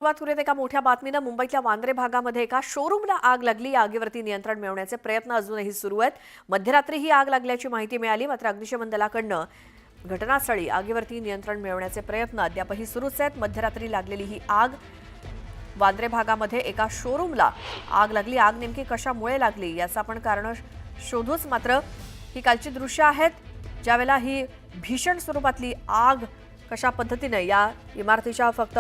सुरुवात करूयात एका मोठ्या बातमीनं. मुंबईतल्या वांद्रे भागामध्ये एका शोरूमला आग लागली. या आगीवरती नियंत्रण मिळवण्याचे प्रयत्न अजूनही सुरू आहेत. मध्यरात्री ही आग लागल्याची माहिती मिळाली, मात्र अग्निशमन दलाकडनं घटनास्थळी आगीवरती नियंत्रण मिळवण्याचे प्रयत्न अद्यापही सुरूच आहेत. मध्यरात्री लागलेली ही आग वांद्रे भागामध्ये एका शोरूमला आग लागली. आग नेमकी कशामुळे लागली याचं आपण कारण शोधूच, मात्र ही कालची दृश्य आहेत ज्यावेळेला ही भीषण स्वरूपातली आग कशा पद्धतीने या इमारतीच्या फक्त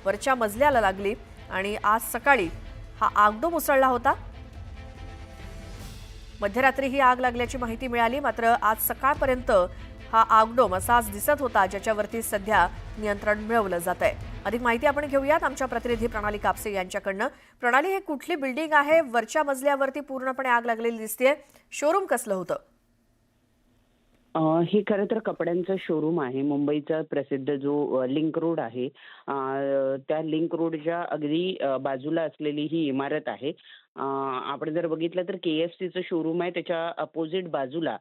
वरच्या मजल्याला लागली आणि आज सकाळी हा आगडोंब उसळला होता. मध्यरात्री ही आग लागल्याची माहिती मिळाली, मात्र आज सकाळपर्यंत हा आगडोंब असाच दिसत होता, ज्याच्यावरती सध्या नियंत्रण मिळवलं जात आहे. अधिक माहिती आपण घेऊयात आमच्या प्रतिनिधी प्रणाली कापसे यांच्याकडनं. प्रणाली, हे कुठली बिल्डिंग आहे? वरच्या मजल्यावरती पूर्णपणे आग लागलेली दिसतेय. शोरूम कसलं होतं? हे खरं तर कपड्यांचं शोरूम आहे. मुंबईचा प्रसिद्ध जो लिंक रोड आहे, त्या लिंक रोडच्या अगदी बाजूला असलेली ही इमारत आहे. आपण जर बघितलं तर KFCचं शोरूम आहे, त्याच्या अपोजिट बाजूला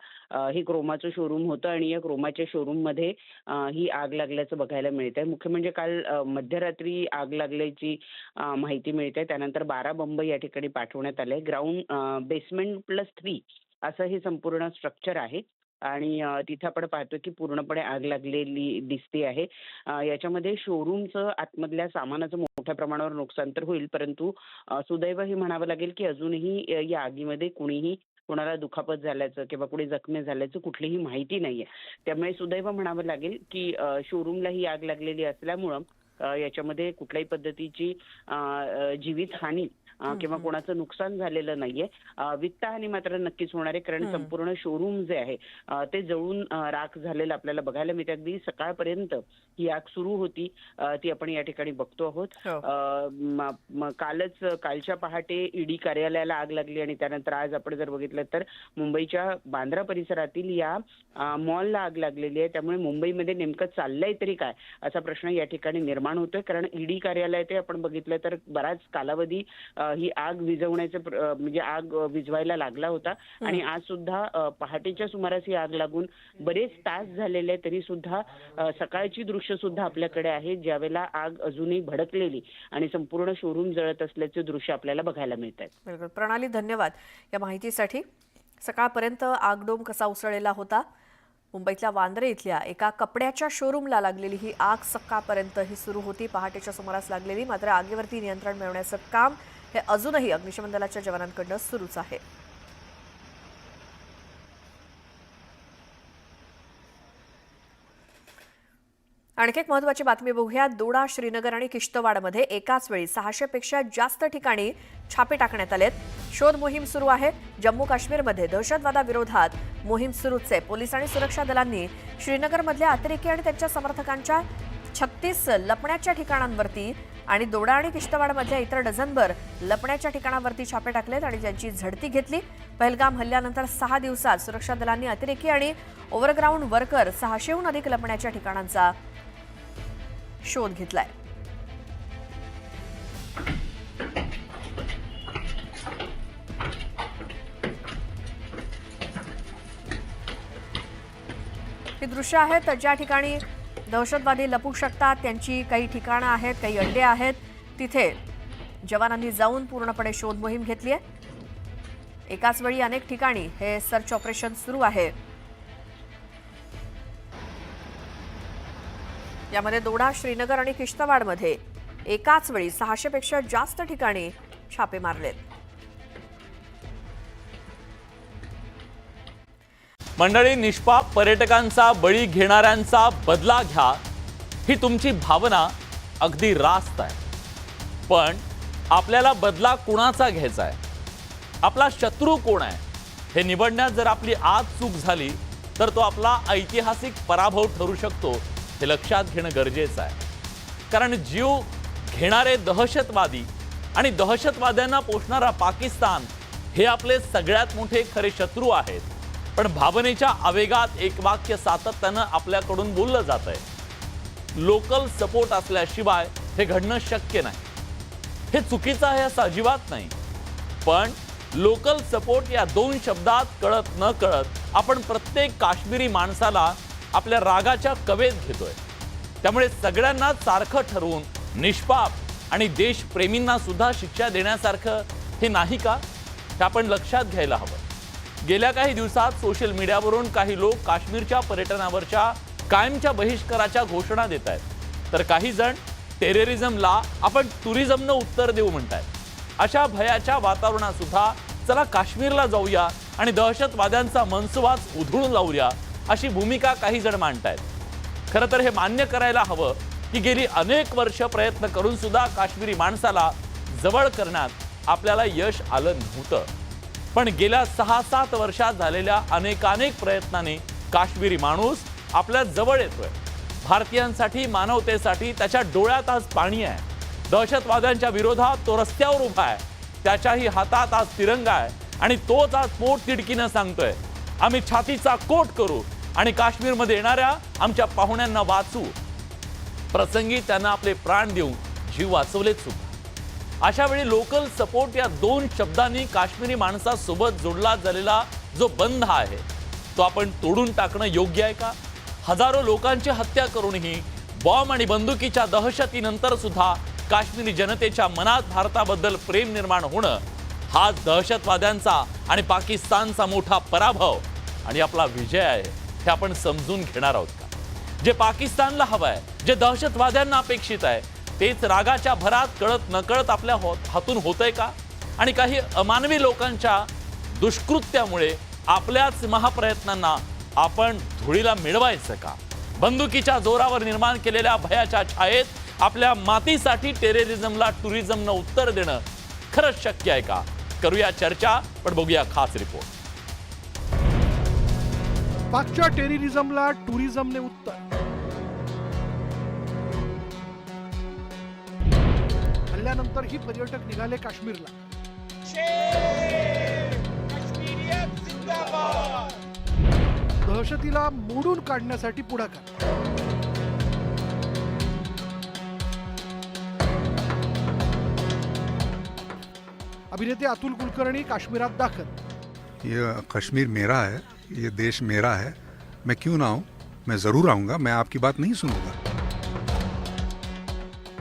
हे क्रोमाचं शोरूम होतं आणि या क्रोमाच्या शोरूममध्ये ही आग लागल्याचं बघायला मिळतंय. मुख्य म्हणजे काल मध्यरात्री आग लागल्याची माहिती मिळते. त्यानंतर 12 बंब या ठिकाणी पाठवण्यात आले. ग्राउंड बेसमेंट +3 असं हे संपूर्ण स्ट्रक्चर आहे आणि तिथे आपण पाहतो की पूर्णपणे आग लागलेली दिसते आहे. याच्यामध्ये शोरूमचं आतमधल्या सामानाचं मोठ्या प्रमाणावर नुकसान तर होईल, परंतु सुदैव हे म्हणावं लागेल की अजूनही या आगीमध्ये कुणीही कोणाला दुखापत झाल्याचं किंवा कुणी जखमी झाल्याचं कुठलीही माहिती नाहीये. त्यामुळे सुदैव म्हणावं लागेल की शोरूमला ही आग लागलेली असल्यामुळं याच्यामध्ये कुठल्याही पद्धतीची जीवितहानी किंवा कोणाचं नुकसान झालेलं नाहीये. वित्तहानी मात्र नक्कीच होणार आहे, कारण संपूर्ण शोरूम जे आहे ते जळून राख झालेलं आपल्याला बघायला मिळते. अगदी सकाळपर्यंत ही आग सुरू होती, ती आपण या ठिकाणी बघतो आहोत. कालच्या पहाटे ईडी कार्यालयाला आग लागली आणि त्यानंतर आज आपण जर बघितलं तर मुंबईच्या बांद्रा परिसरातील या मॉलला आग लागलेली आहे. त्यामुळे मुंबईमध्ये नेमकं चाललंय तरी काय असा प्रश्न या ठिकाणी निर्माण होतोय, कारण ईडी कार्यालय ते आपण बघितलं तर बराच कालावधी ही आग विझवण्याचं म्हणजे आग विझवायला लागला होता आणि आज सुद्धा पहाटेच्या सुमारास ही आग लागून बरेच तास झालेले, तरी सुद्धा सकाळची दृश्य सुद्धा आपल्याकडे आहे, ज्यावेळेला आग अजूनही भडकलेली आणि संपूर्ण शोरूम जळत असल्याचे दृश्य आपल्याला बघायला मिळत आहे. बिलकुल प्रणाली, धन्यवाद या माहितीसाठी. सकाळपर्यंत आगडोंब कसा उसळलेला होता. मुंबईतल्या वांद्रे इथल्या एका कपड्याच्या शोरूमला लागलेली ही आग सकाळपर्यंत ही सुरू होती, पहाटेच्या सुमारास लागलेली. मात्र आगीवरती नियंत्रण मिळवण्याचं काम हे अजूनही अग्निशमन दलाच्या जवानांकडून सुरूच आहे. आणखी एक महत्त्वाची बातमी बघूया. दोडा, श्रीनगर आणि किश्तवाडमध्ये एकाच वेळी 600 पेक्षा जास्त ठिकाणी छापे टाकण्यात आलेत. शोध मोहीम सुरू आहे. जम्मू काश्मीरमध्ये दहशतवादाविरोधात मोहीम सुरूच आहे. पोलीस आणि सुरक्षा दलांनी श्रीनगरमधल्या अतिरेकी आणि त्यांच्या समर्थकांच्या 36 लपण्याच्या ठिकाणांवरती आणि दोडा आणि किश्तवाडमधल्या इतर डझनभर लपण्याच्या ठिकाणांवरती छापे टाकलेत आणि त्यांची झडती घेतली. पहलगाम हल्ल्यानंतर 6 दिवसात सुरक्षा दलांनी अतिरेकी आणि ओव्हरग्राऊंड वर्कर 600हून अधिक लपण्याच्या ठिकाणांचा शोध घेतलाय. ही दृश्य आहेत ज्या ठिकाणी दहशतवादी लपू शकतात. त्यांची काही ठिकाणं आहेत, काही अड्डे आहेत. तिथे जवानांनी जाऊन पूर्णपणे शोध मोहीम घेतली आहे. एकाच वेळी अनेक ठिकाणी हे सर्च ऑपरेशन सुरू आहे. यामध्ये दोडा, श्रीनगर आणि किश्तवाडमध्ये एकाच वेळी 600 पेक्षा जास्त ठिकाणी छापे मारलेत. मंडळी, निष्पाप पर्यटकांचा बळी घेणाऱ्यांचा बदला घ्या, ही तुमची भावना अगदी रास्त आहे. पण आपल्याला बदला कुणाचा घ्यायचा आहे, आपला शत्रू कोण आहे हे निवडण्यात जर आपली आज चूक झाली तर तो आपला ऐतिहासिक पराभव ठरू शकतो, हे लक्षात घेणं गरजेचं आहे. कारण जीव घेणारे दहशतवादी आणि दहशतवाद्यांना पोषणारा पाकिस्तान हे आपले सगळ्यात मोठे खरे शत्रू आहेत. पण भावनेच्या आवेगात एक वाक्य सातत्यानं आपल्याकडून बोललं जात आहे. लोकल सपोर्ट असल्याशिवाय हे घडणं शक्य नाही. हे चुकीचं आहे असं अजिबात नाही, पण लोकल सपोर्ट या 2 शब्दात कळत न कळत आपण प्रत्येक काश्मीरी माणसाला आपल्या रागाच्या कवेत घेतोय. त्यामुळे सगळ्यांना सारखं ठरवून निष्पाप आणि देशप्रेमींना सुद्धा शिक्षा देण्यासारखं हे नाही का, हे आपण लक्षात घ्यायला हवं. गेल्या काही दिवसात सोशल मीडियावरून काही लोक काश्मीरच्या पर्यटनावरच्या कायमच्या बहिष्काराच्या घोषणा देत आहेत, तर काही जण टेररिझमला आपण टुरिझमनं उत्तर देऊ म्हणतायत. अशा भयाच्या वातावरणात सुद्धा चला काश्मीरला जाऊया आणि दहशतवाद्यांचा मनसुबाच उधळून लावूया, अशी भूमिका काही जण मांडतायत. खरं तर हे मान्य करायला हवं की गेली अनेक वर्ष प्रयत्न करून सुद्धा काश्मीरी माणसाला जवळ करण्यात आपल्याला यश आलं नव्हतं. पण गेल्या 6-7 वर्षात झालेल्या अनेकानेक प्रयत्नाने काश्मीरी माणूस आपल्या जवळ येतोय. भारतीयांसाठी, मानवतेसाठी त्याच्या डोळ्यात आज पाणी आहे. दहशतवाद्यांच्या विरोधात तो रस्त्यावर उभा आहे. त्याच्याही हातात आज तिरंगा आहे आणि तोच आज पोट तिडकीनं सांगतोय, आम्ही छातीचा कोट करू आणि काश्मीरमध्ये येणाऱ्या आमच्या पाहुण्यांना वाचू. प्रसंगी त्यांना आपले प्राण देऊन जीव वाचवलेत सुद्धा. अशा वेळी लोकल सपोर्ट या 2 शब्दांनी काश्मीरी माणसासोबत जोडला झालेला जो बंध आहे तो आपण तोडून टाकणं योग्य आहे का? हजारो लोकांची हत्या करूनही बॉम्ब आणि बंदुकीच्या दहशतीनंतर सुद्धा काश्मीरी जनतेच्या मनात भारताबद्दल प्रेम निर्माण होणं हा दहशतवाद्यांचा आणि पाकिस्तानचा मोठा पराभव आणि आपला विजय आहे, हे आपण समजून घेणार आहोत का? जे पाकिस्तानला हवं आहे, जे दहशतवाद्यांना अपेक्षित आहे, तेच रागाच्या भरात कळत नकळत आपल्या हातून होतंय का? आणि काही अमानवी लोकांच्या दुष्कृत्यामुळे आपल्याच महाप्रयत्नांना आपण धुळीला मिळवायचं का? बंदुकीच्या जोरावर निर्माण केलेल्या भयाच्या छायेत आपल्या मातीसाठी टेररिझमला टुरिझमनं उत्तर देणं खरंच शक्य आहे का? करूया चर्चा, पण बघूया खास रिपोर्ट. पाकच्या टेररिझमला टुरिझमने उत्तर. हल्ल्यानंतरही पर्यटक निघाले काश्मीरला. दहशतीला मोडून काढण्यासाठी पुढाकार. अभिनेते अतुल कुलकर्णी काश्मीरात दाखल. ये कश्मीर मेरा है, ये देश मेरा है, मैं क्यों ना आऊं? मैं जरूर आऊंगा, मैं आपकी बात नहीं सुनूंगा.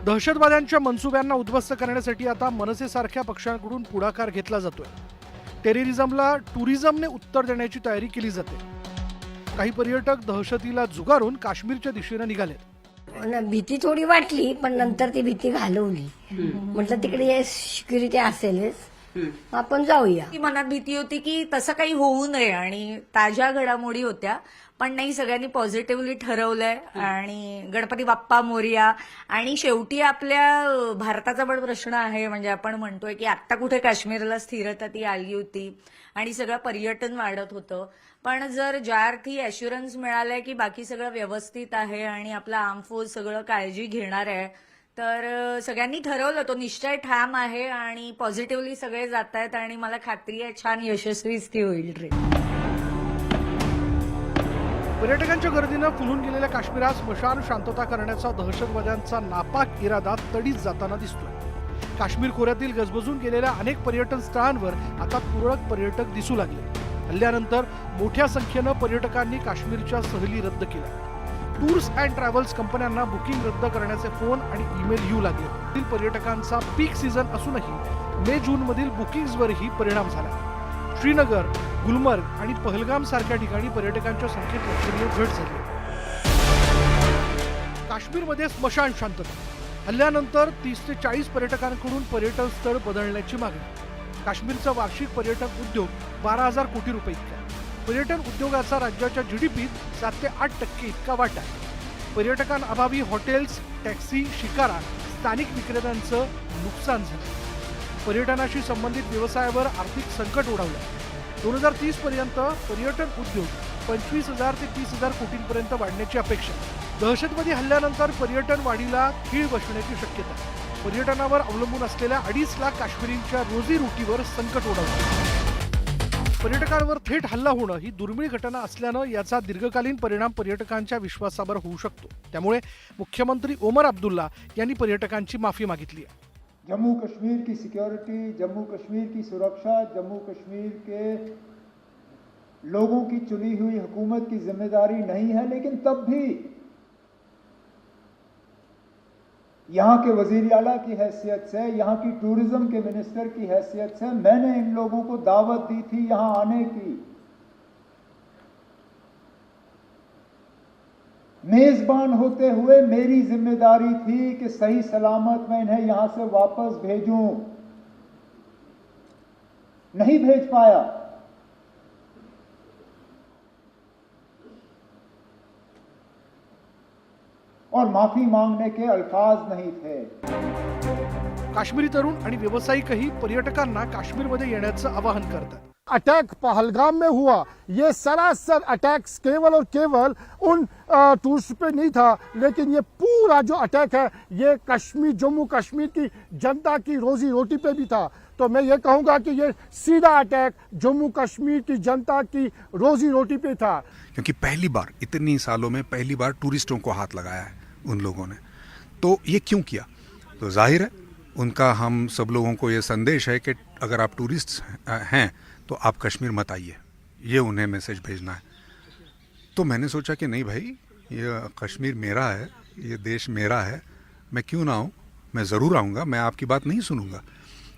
दहशतवाद्यांच्या मनसुब्यांना उद्ध्वस्त करण्यासाठी आता मनसेसारख्या पक्षांकडून पुढाकार घेतला जातोय. टेररिझमला टुरिझमने उत्तर देण्याची तयारी केली जाते. काही पर्यटक दहशतीला झुगारून काश्मीरच्या दिशेने निघाले. भीती थोडी वाटली, पण नंतर ती भीती घालवली. म्हटलं तिकडे सिक्युरिटी असेलच, आपण जाऊया. मनात भीती होती की तसं काही होऊ नये आणि ताज्या घडामोडी होत्या, पण नाही, सगळ्यांनी पॉझिटिव्हली ठरवलंय आणि गणपती बाप्पा मोरया. आणि शेवटी आपल्या भारताचा पण प्रश्न आहे, म्हणजे आपण म्हणतोय की आत्ता कुठे काश्मीरला स्थिरता ती आली होती आणि सगळं पर्यटन वाढत होतं. पण जर ज्या अर्थी ॲश्युरन्स मिळालंय की बाकी सगळं व्यवस्थित आहे आणि आपला आर्म फोर्स सगळं काळजी घेणार आहे, तर सगळ्यांनी ठरवलं, तो निश्चय ठाम आहे आणि पॉझिटिव्हली सगळे जात आहेत आणि मला खात्री आहे छान यशस्वीच ती होईल ट्रेन. पर्यटकांच्या गर्दीनं फुलून गेलेल्या काश्मीरात स्मशान शांतता करण्याचा दहशतवाद्यांचा नापाक इरादा तडीत जाताना दिसतोय. काश्मीर खोऱ्यातील गजबजून गेलेल्या अनेक पर्यटन स्थळांवर आता तुरळक पर्यटक दिसू लागले. हल्ल्यानंतर मोठ्या संख्येनं पर्यटकांनी काश्मीरच्या सहली रद्द केल्या. टूर्स अँड ट्रॅव्हल्स कंपन्यांना बुकिंग रद्द करण्याचे फोन आणि ईमेल येऊ लागले. पर्यटकांचा पीक सीझन असूनही मे-जून मधील बुकिंग्सवरही परिणाम झाला. श्रीनगर, गुलमर्ग आणि पहलगाम सारख्या ठिकाणी पर्यटकांच्या संख्येत लक्षणीय घट झाली. काश्मीरमध्ये स्मशान शांतता. हल्ल्यानंतर 30 ते 40 पर्यटकांकडून पर्यटन स्थळ बदलण्याची मागणी. काश्मीरचा वार्षिक पर्यटन उद्योग 12,000 कोटी रुपये इतका. पर्यटन उद्योगाचा राज्याच्या जीडीपीत 7 ते 8% इतका वाटा आहे. पर्यटकांअभावी हॉटेल्स, टॅक्सी, शिकारा, स्थानिक विक्रेत्यांचं नुकसान झालं. पर्यटनाशी संबंधित व्यवसायावर आर्थिक संकट ओढवलं. 2030 पर्यंत पर्यटन उद्योग 25,000 ते 30,000 कोटींपर्यंत वाढण्याची अपेक्षा. दहशतवादी हल्ल्यानंतर पर्यटन वाढीला खीळ बसण्याची शक्यता. पर्यटनावर अवलंबून असलेल्या 2.5 लाख काश्मीरींच्या रोजीरोटीवर संकट ओढवलं. पर्यटकांवर थेट हल्ला होणं ही दुर्मिळ घटना असल्यानं याचा दीर्घकालीन परिणाम पर्यटकांच्या विश्वासावर होऊ शकतो. त्यामुळे मुख्यमंत्री ओमर अब्दुल्ला यांनी पर्यटकांची माफी मागितली आहे. जम्मू कश्मीर की सिक्योरिटी, जम्मू कश्मीर की सुरक्षा, जम्मू कश्मीर के लोगों की चुनी हुई हुकूमत की जिम्मेदारी नहीं है, लेकिन तब भी यहाँ के वजीर आला की हैसियत से, यहाँ की टूरिज्म के मिनिस्टर की हैसियत से मैंने इन लोगों को दावत दी थी यहाँ आने की। मेजबान होते हुए मेरी जिम्मेदारी थी कि सही सलामत मैं इन्हें यहां से वापस भेजूं, नहीं भेज पाया। और माफी मांगने के अल्फाज नहीं थे। काश्मीरी तरुण आणि व्यावसायिकही पर्यटकांना काश्मीरमध्ये येण्याचं आवाहन करतात। अटैक पहलगाम में हुआ, ये सरासर अटैक केवल और केवल उन टूरिस्ट पे नहीं था, लेकिन ये पूरा जो अटैक है ये कश्मीर, जम्मू कश्मीर की जनता की रोजी रोटी पे भी था। तो मैं ये कहूँगा कि ये सीधा अटैक जम्मू कश्मीर की जनता की रोजी रोटी पे था। क्योंकि पहली बार, इतनी सालों में पहली बार टूरिस्टों को हाथ लगाया है उन लोगों ने। तो ये क्यों किया? तो जाहिर है उनका हम सब लोगों को ये संदेश है कि अगर आप टूरिस्ट हैं तो आप कश्मीर मत आइए, ये उन्हें मैसेज भेजना है। तो मैंने सोचा कि नहीं भाई, ये कश्मीर मेरा है, ये देश मेरा है, मैं क्यों ना आऊँ, मैं ज़रूर आऊँगा, मैं आपकी बात नहीं सुनूंगा।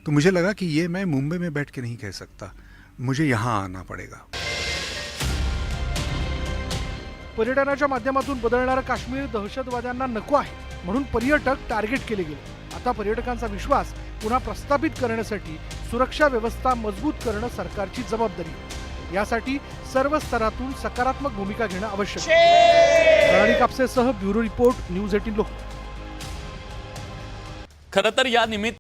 तो मुझे लगा कि ये मैं मुंबई में बैठ के नहीं कह सकता, मुझे यहाँ आना पड़ेगा। पर्यटनाच्या माध्यमातून बदलणारं काश्मीर दहशतवाद्यांना नको आहे, म्हणून पर्यटक टार्गेट केले गेले। आता पर्यटकांचा विश्वास पुन्हा प्रस्थापित करण्यासाठी सुरक्षा व्यवस्था मजबूत करणं सरकारची जबाबदारी आहे। यासाठी सर्व स्तरातून सकारात्मक भूमिका घेणं आवश्यक आहे। प्रणाली कापसेसह ब्युरो रिपोर्ट, न्यूज 18 लोक। खरं तर या निमित्त